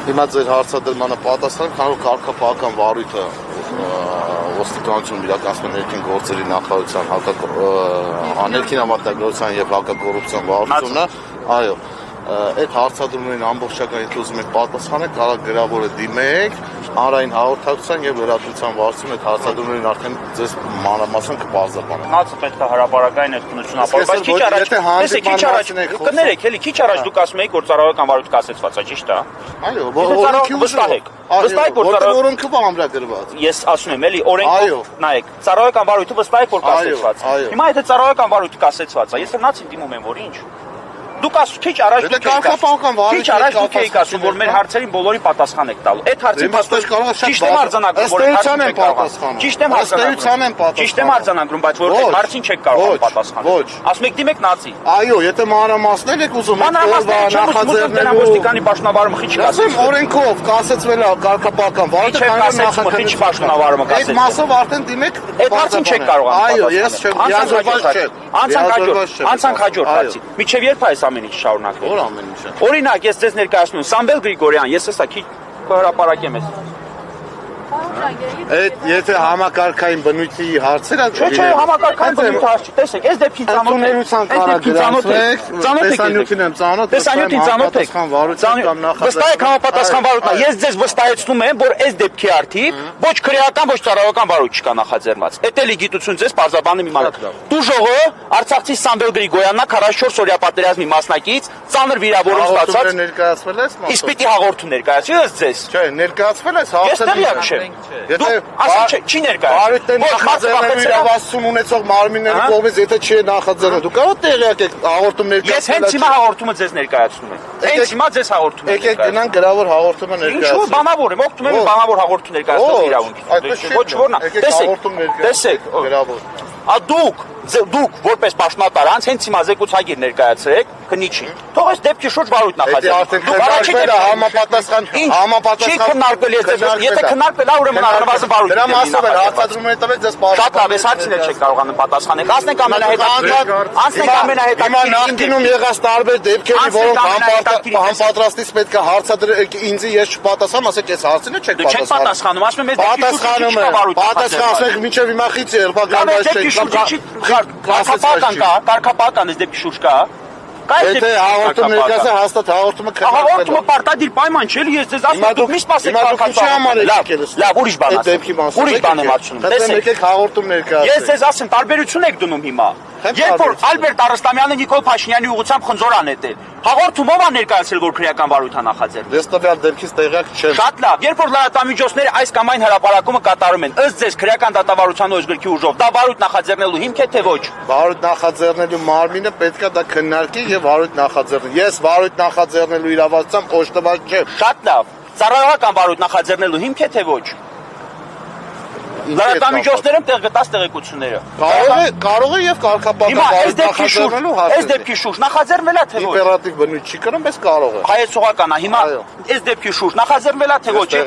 Հիմա ձեր հարցադրմանը պատասխան, քանի որ կարգապահական վարույթը ոստիկանություն իրականացնում ներքին գործերի նախարարության ներքին համարտադրության եւ հակակոռուպցիոն վարչությունն է, այո, այդ հարցադրումներին ամբողջական ուզում եք պատասխանել, կարող գրավորը դիմեք, հանրային հաղորդակցության եւ լրատվության վարչություն այդ հարցադրումներին արդեն ձեզ մանրամասն կբարձրացնեն։ Նացը պետք է հարաբերական ներկայություն ապահովել, քիչ առաջ, քիչ առաջ կներեք, էլի քիչ առաջ դուք ասում եք, որ ծառայական վարույթ կասեցված է, ճիշտ է։ Այո, օրենքի վստահեք։ Վստահեք, որ օրենքը ամրագրված։ Ես ասում եմ, էլի օրենքով նայեք, ծառայական վարույթը վստահեք, որ կասեցված է։ Հիմա եթե ծառայական վարույթը կասեցված է, ես նացին դիմում եմ, որ ինչ։ Դուք ասում քիչ առաջ դուք եք ասում, որ մեր հարցերին բոլորի պատասխան եք տալու։ Այդ հարցին ճիշտ եմ արձանագրում, որ ճիշտ եմ արձանագրում, բայց որ այդ հարցին չեք կարող պատասխանել։ Ասում եք դիմեք նացի։ Այո, եթե մանրամասնել եք ուզում, նախաձեռնելու ոստիկանի պաշտոնավարումը քիչ կասեցվի։ Օրենքով կասեցվել է կարգապահական վարույթը, քիչ պաշտոնավարումը կասեցվի։ Այդ մասով արդեն դիմեք։ Այդ հարցին չեք կարող։ Այո, ես չեմ։ Անցանք հաջորդ հարցի։ Միջև երբ այս ամեն ինչ շարունակվի։ Որ ամեն ինչը։ Օրինակ, ես ձեզ ներկայացնում եմ Սամվել Գրիգորյան, ես հեսա քիչ հրապարակեմ ես։ Այդ եթե համակարգային բնույթի հարցեր է։ Չէ, համակարգային բնույթի հարց չի։ Տեսեք, այս դեպքին վստահեք համապատասխան վարույթն է։ Ես ձեզ վստահեցնում եմ, որ այս դեպքի արդիվ ոչ քրեական, ոչ ծառայական վարույթ չկա նախաձեռնված։ Էդ էլի գիտություն ձեզ բարձրաբանում իմանալ։ Դուժողը Արցախցի Սամվել Գրիգորյանն 44 օրյա պատերազմի մասնակից, ծանր վիրավորում ստացած։ Ներկայացվել ես։ Իսկ պիտի հաղորդում ներկայացի ես ձեզ։ Չէ, ներկայացվել ես Ես տեղյակ չեմ։ Եթե չի ներկայացվում։ Իրավասություն ունեցող մարմինների կողմից եթե չի նախաձեռնել, դու կարող տեղյակ եք հաղորդում ներկայացնել։ Ես հենց հիմա հաղորդումը ձեզ ներկայացնում եմ։ Հենց հիմա ձեզ հաղորդում եմ։ Եկեք գնանք գրավոր հաղորդումը ներկայացնենք։ Ինչու բանավոր եմ, օգտվում եմ բանավոր հաղորդում ներկայացնող իրավունքից։ Ոչ որն է։ Տեսեք, գրավոր։ Դուք որպես պաշտոնատար անց հենց հիմա զեկուցագիր ներկայացրեք քննիչին։ Թող այս դեպքի շուրջ վարույթ նախաձեռնեք։ Չի քննարկվել եթե քննարկվել է ուրեմն առնվազն վարույթ։ Դրա մասով էլ հաստատումները տվեք ձեզ պատասխան։ Շատ լավ, այս հարցին էլ չեք կարողանում պատասխանել։ Ասնենք ամենահետաքրքիր նախկինում եղած տարբեր դեպքերի, որոնք համապատրաստից պետք է հարցադրեք ինձ, ես չպատասխանեմ, ասեք այս հարցին չեք պատասխանում։ Չեք պատասխանում, ասում եմ այս դեպքի շուրջ պատասխանում եք։ Մինչև հիմա խիծ կարգապահական այս դեպքի շուրջ կա։ Եթե հաղորդում ներկայացը հաստատ հաղորդումը քննարկվել է։ Հաղորդումը պարտադիր պայման չէ, ես ձեզ ասում եմ, դուք միշտ ասեք կարգապահական։ Լավ, ուրիշ բան ասեմ։ Ուրիշ բան եմ ասում։ Տեսեք, եկեք հաղորդում ներկայացրեք։ Ես ձեզ ասեմ, տարբերություն եք դնում հիմա։ Երբ որ Ալբերտ Արստամյանը Նիկոլ Փաշինյանի ուղղությամբ խնձոր անետել, հաղորդումով է ներկայացրել, որ քրեական վարույթ է նախաձեռնել։ Ես տվյալ դեպքից տեղյակ չեմ։ Շատ լավ, երբ որ լրատվամիջոցները այս կամ այն հրապարակումը կատարում են, ըստ ձեզ քրեական դատավարության օրենսգրքի ուժով, դա վարույթ նախաձեռնելու հիմք է թե ոչ։ Վարույթ նախաձեռնելու մարմինը պետք է դա քննարկի եւ վարույթ նախաձեռնի։ Ես վարույթ նախաձեռնելու իրավասությամբ օժտված չեմ։ Շատ լավ, ծառայական վարույթ նախաձեռնելու հիմք է թե ոչ։ Լրատվամիջոցներում տեղ գտած տեղեկությունները։ Կարող է եւ կարգապահական վարույթ նախաձեռնելու հարցը։ Այս դեպքի շուրջ նախաձեռնվել է թե ոչ։ Իպերատիվ բնույթ չի կրում, բայց կարող է։ Հայեցողական է, հիմա այս դեպքի շուրջ նախաձեռնվել է թե ոչ։ Ես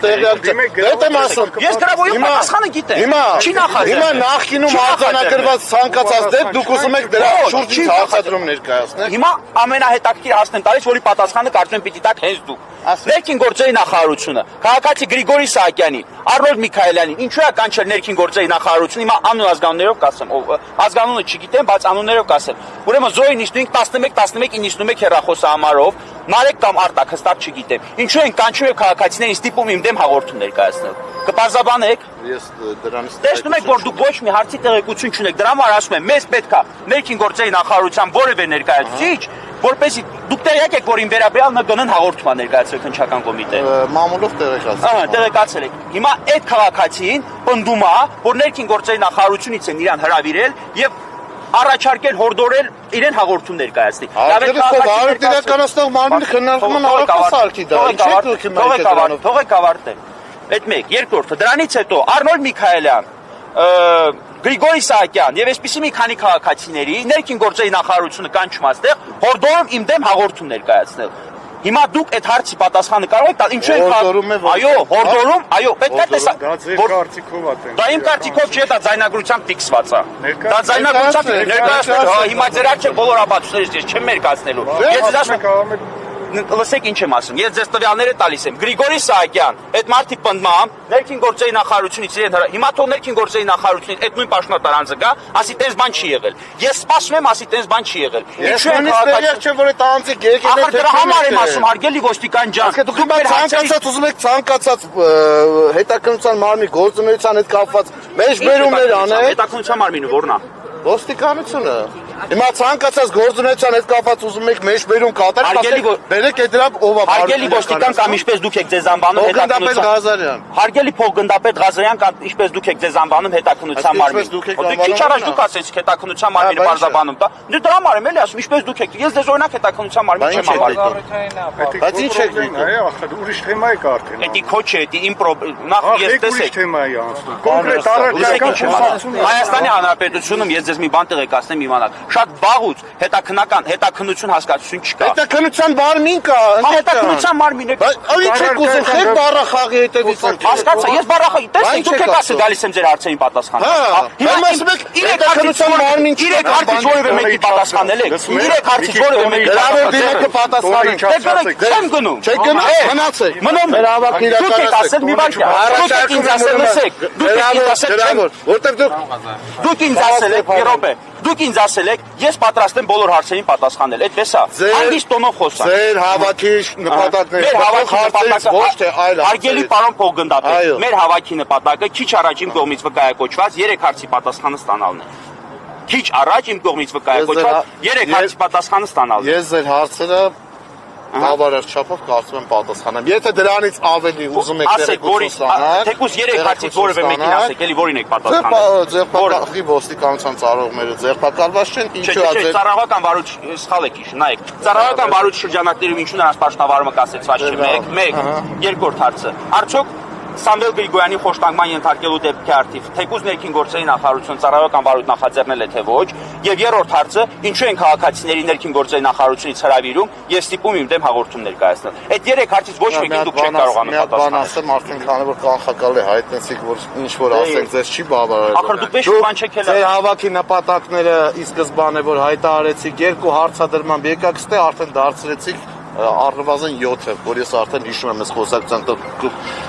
տեղյակ չեմ։ Դե եմ ասում։ Ես գրավորի պատասխանը գիտեմ։ Չի նախաձեռնել։ Հիմա նախկինում արձանագրված ցանկացած դեպք դուք ուզում եք դրա շուրջ հարցադրում ներկայացնել։ Հիմա ամենահետաքրքիր հարցն եմ տալիս, որի պատասխանը կարծում եմ պիտի տաք հենց դուք։ Ներքին գործերի նախարարությունը, քաղաքացի Գրիգորի Սահակյանին, Արնոլդ Միքայելյանին, ինչու է կանչել ներքին գործերի նախարարությունը, հիմա անուն ազգանուններով կասեմ, ազգանունը չգիտեմ, բայց անուններով կասեմ։ Ուրեմն Զոյին 11-11-11-91 հեռախոսահամարով Նարեկ կամ Արտակ հստակ չգիտեմ։ Ինչու են կանչում եւ քաղաքացիներին ստիպում իմ դեմ հաղորդում ներկայացնել։ Կպարզաբանեք։ Ես դրանից տեսնում եք, որ դուք ոչ մի հարցի տեղեկություն չունեք։ Դրա համար ասում եմ, մեզ պետքա ներքին գործերի նախարարության որևէ ներկայացուցիչ, որպեսզի դուք տեղյակ եք, որ ին վերաբերյալ նա գնան հաղորդում ներկայացրել քննչական կոմիտե։ Մամուլով տեղեկացել։ Ահա, տեղեկացել եք։ Հիմա այդ քաղաքացին պնդում է, որ ներքին գործերի նախարարությունից են իրան հրավիրել եւ առաջարկել հորդորել իրեն հաղորդում ներկայացնի։ Վարույթ իրականացնող մարմինը քննարկումը նորակասարքի դա։ Թողեք ավարտել։ Այդ մեկ, երկրորդը, դրանից հետո Արնոլդ Միքայելյան, Գրիգորի Սահակյան եւ այսպիսի մի քանի քաղաքացիների ներքին գործերի նախարարությունը կանչում այստեղ հորդորում իմ դեմ հաղորդում ներկայացնել։ Հիմա դուք այդ հարցի պատասխանը կարող եք տալ, ինչու են այո, հորդորում, այո, պետք է տեսա։ Դա իմ կարծիքով չէ, դա ձայնագրությամբ ֆիքսված է։ Դա ձայնագրությամբ ներկայացնել, հիմա ձեր արջը բոլոր ապացույցներից ես չեմ ներկայացնելու։ Ես ձեզ ասում լսեք ինչ եմ ասում։ Ես ձեզ տվյալները տալիս եմ։ Գրիգորի Սահակյան, այդ մարդի պնդմամբ ներքին գործերի նախարարությունից հիմա թող ներքին գործերի նախարարությունից այդ նույն պաշտոնատար անձը գա, ասի տես բան չի եղել։ Ես սպասում եմ, ասի տես բան չի եղել։ Ինչու է քաղաքացի չէ որ այդ անձը եկել է։ Ախր դրա համար եմ ասում, հարգելի ոստիկան ջան։ Դուք ցանկացած ուզում եք ցանկացած հետաքննության մարմնի գործունեության հետ կապված մեջբերումներ անել։ Հետաքննության մարմինը որն է։ Ոստիկանությունը։ Հիմա ցանկացած գործունեության հետ կապված ուզում եք մեջբերում կատարել, բերեք այդ դրամ ով է։ Հարգելի ոստիկան կամ ինչպես դուք եք ձեզ անվանում հետաքննության Ղազարյան։ Հարգելի փոխգնդապետ Ղազարյան կամ ինչպես դուք եք ձեզ անվանում հետաքննության մարմին։ Քիչ առաջ դուք ասեցիք հետաքննության մարմինը բարձրաբանում տա։ Դե դրա համար եմ էլի ասում, ինչպես դուք եք։ Ես ձեզ օրինակ հետաքննության մարմին չեմ անվանում։ Բայց ինչ եք դուք։ Ախր ուրիշ թեմա է կարդել։ Էդի քո չէ, էդի իմ նախ ես տեսեք։ Ուրիշ թեմա է անցնում։ Կոնկրետ առարկայական Հայաստանի Հանրապետությունում ես ձեզ մի բան տեղեկացնեմ իմանալ։ Շատ վաղուց հետաքննություն հասկացություն չկա։ Հետաքննության մարմին կա։ Հետաքննության մարմին է։ Ինչ եք ուզում խեք բառախաղի հետևից։ Հասկացա, ես բառախաղի, տեսեք, դուք եք ասել գալիս եմ ձեր հարցերին պատասխան։ Հիմա ասում եք հետաքննության մարմին չի։ Իրեք հարցից որևէ մեկի պատասխանել եք։ Իրեք հարցից որևէ մեկի լավ դիմակը պատասխանեք։ Չեմ գնում։ Չեք գնում, մնացեք։ Մնում Մեր հավաք դուք եք ասել մի բան։ Դուք եք ինձ ասել, լսեք։ Դուք եք ինձ ասել, որտեղ դուք ինձ ասել եք, մի րոպե։ Դուք ինձ ասել եք, ես պատրաստ եմ բոլոր հարցերին պատասխանել։ Այդպես է։ Հանգիստ տոնով խոսա։ Ձեր հավաքի նպատակները։ Մեր հավաքի նպատակը ոչ թե այլ։ Հարգելի պարոն փոխգնդապետ, մեր հավաքի նպատակը քիչ առաջ իմ կողմից վկայակոչված 3 հարցի պատասխանը ստանալն է։ Քիչ առաջ իմ կողմից վկայակոչված 3 հարցի պատասխանը ստանալն է։ Ես ձեր հարցերը բավարար չափով կարծում եմ պատասխանեմ։ Եթե դրանից ավելի ուզում եք տեղեկություն ստանալ, թեկուզ 3 հարցից որևէ մեկին ասեք, էլի որին եք պատասխանել։ Ձերբակալի ոստիկանության ծառայողները ձերբակալված չեն, ինչու է ձեր ծառայական վարույթ սխալ եք հիշում, նայեք։ Ծառայական վարույթ շրջանակներում ինչու նրանց պաշտոնավարումը կասեցված չէ։ 1, երկրորդ հարցը։ Արդյոք Սամվել Գրիգորյանի խոշտանգման ենթարկելու դեպքի արդիվ թեկուզ ներքին գործերի նախարարություն ծառայական վարույթ նախաձեռնել է թե ոչ, եւ երրորդ հարցը ինչու են քաղաքացիների ներքին գործերի նախարարությունից հրավիրում եւ ստիպում իմ դեմ հաղորդում ներկայացնել։ Այդ 3 հարցից ոչ մեկին դուք չեք կարողանում պատասխանել։ Ասեմ արդեն քանի որ կանխակալ է հայտնեցիք որ ինչ որ ասեք ձեզ չի բավարարել։ Ախր դուք ոչ բան չեք հելա։ Ձեր հավաքի նպատակները ի սկզբանե որ հայտարարեցիք, 2 հարցադրման եկաք ստե արդեն դարձրեցիք առնվազն 7-ը, որ ես արդեն հիշում եմ այս խոսակցության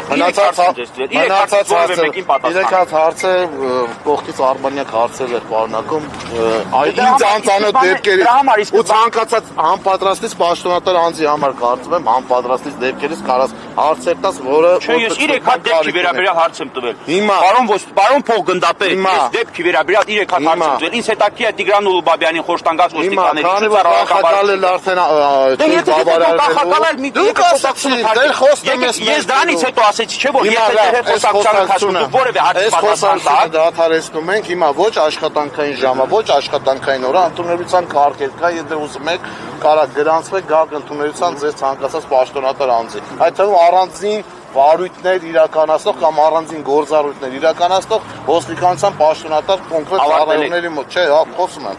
մնացած հարցը կողքից արբանյակ հարցեր էր պարունակում ինձ անծանոթ դեպքերից ու ցանկացած անպատրաստից պաշտոնատար անձի համար կարծում եմ անպատրաստից դեպքերից կարած հարցեր տաս, որը ես 3 հատ դեպքի վերաբերյալ հարց եմ տվել։ Հիմա պարոն փոխգնդապետ, ես դեպքի վերաբերյալ 3 հատ հարց եմ տվել։ Ինձ հետաքրքիր է Տիգրան Ուլուբաբյանի խոշտանգած ոստիկանների ծառայական Դուք ասացիք, ես դրանից հետո ասեցի, չէ՞ որ եթե դեր հետ խոսակցության ընթացքում դուք որևէ հարցի պատասխան տաք, դադարեցնում ենք, հիմա ոչ աշխատանքային ժամը, ոչ աշխատանքային օրը, ընդունելության կարգեր կա, եթե ուզում եք, կարող գրանցվեք, գաք ընդունելության ձեր ցանկացած պաշտոնատար անձի։ Այդ թվում առանձին վարույթներ իրականացնող կամ առանձին գործառույթներ իրականացնող ոստիկանության պաշտոնատար կոնկրետ ծառայողների մոտ, չէ, խոսում եմ։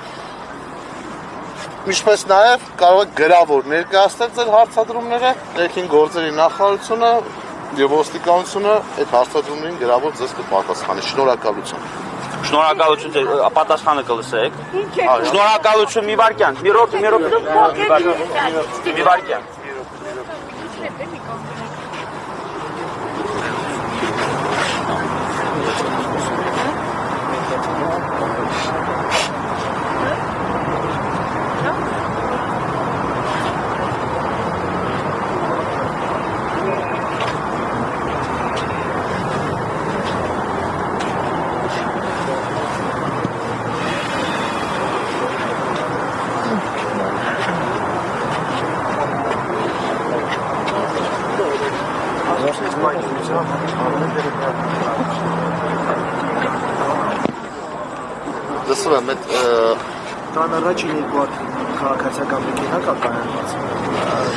Ինչպես նաև կարող եք գրավոր ներկայացնել ձեր հարցադրումները, ներքին գործերի նախարարությունը եւ ոստիկանությունը այդ հարցադրումներին գրավոր ձեզ կպատասխանի։ Շնորհակալություն։ Շնորհակալություն, պատասխանը կլսեք։ Շնորհակալություն, մի վարքյան, մի վարքյան։ Լսում եմ, Տան առաջին երկու հատ քաղաքացիական մեքենա կա կայանված,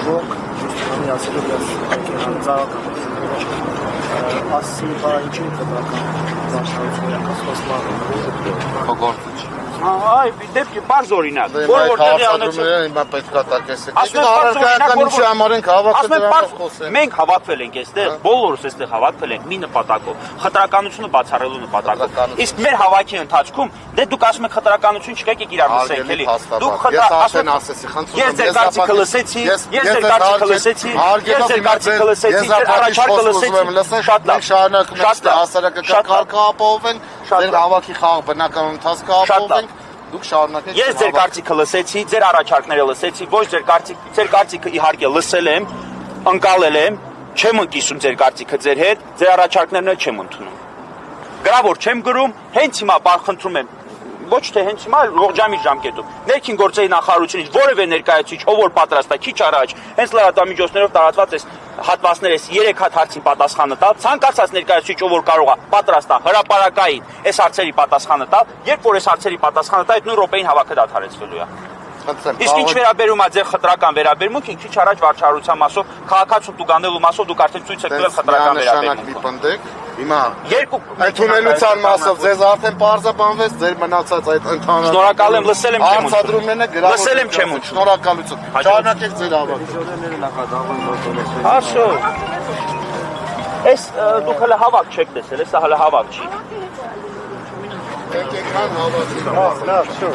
ոք ոստիկանի ասելով ես մեքենան ծաղական ասի բա ինչի տվական դաշնարություն յակաս խոսման փոխորձիչ Այ դեպքի բարձ օրինակ, որ որտեղի անեցը։ Հիմա պետք է տակեսեք։ Ասում եմ առարկայական ինչի համար ենք հավաքվել դրանով խոսենք։ Մենք հավաքվել ենք այստեղ, բոլորս այստեղ հավաքվել ենք մի նպատակով, խտրականությունը բացառելու նպատակով։ Իսկ մեր հավաքի ընթացքում դե դուք ասում եք խտրականություն չկեք իրար լսենք էլի։ Դուք ասեն ասեցի, խնդրում եմ, ես ձեր կարծիքը լսեցի, ես ձեր կարծիքը լսեցի, ես ձեր կարծիքը լսեցի, ձեր առաջարկը լսեցի, շատ լավ։ Շարունակում ենք հասարակական կարգը ապահովենք, ձեր հավաքի խաղ բնական ընթացքը ապահովենք։ Դուք շարունակեք։ Ես ձեր կարծիքը լսեցի, ձեր առաջարկները լսեցի, ոչ ձեր կարծիքը իհարկե լսել եմ, ընկալել եմ, չեմ ընկիսում ձեր կարծիքը ձեր հետ, ձեր առաջարկներն էլ չեմ ընդունում։ Գրավոր չեմ գրում, հենց հիմա խնդրում եմ, ոչ թե հենց հիմա, ողջամիտ ժամկետում։ Ներքին գործերի նախարարությունից որևէ ներկայացուցիչ, ով որ պատրաստ է, քիչ առաջ, հենց լրատվամիջոցներով տարածված այս հատվածներս 3 հատ հարցին պատասխանը տալ, ցանկացած ներկայացուցիչ, ով որ կարող է, պատրաստ է հրապարակային այս հարցերի պատասխանը տալ, երբ որ այս հարցերի պատասխանը տա, այդ նույն րոպեին հավաքը դադարեցվելու է։ Իսկ ինչ վերաբերում է ձեր խտրական վերաբերմունքին, քիչ առաջ վարչարության մասով, քաղաքացու տուգանելու մասով դուք արդեն ցույց եք տվել խտրական վերաբերմունք։ Հիմա ընդունելության մասով ձեզ արդեն պարզաբանվեց ձեր մնացած այդ ընդհանուր շնորհակալ եմ, լսել եմ, չեմ արտադրումներն գրավոր լսել եմ, չեմ ուզում։ Շնորհակալություն։ Շարունակեք ձեր հավաքը։ Աշո։ Այս դուք հələ հավաք չեք տեսել, սա հələ հավաք չի։ Եկեք հան հավաքի։ Լավ, շո։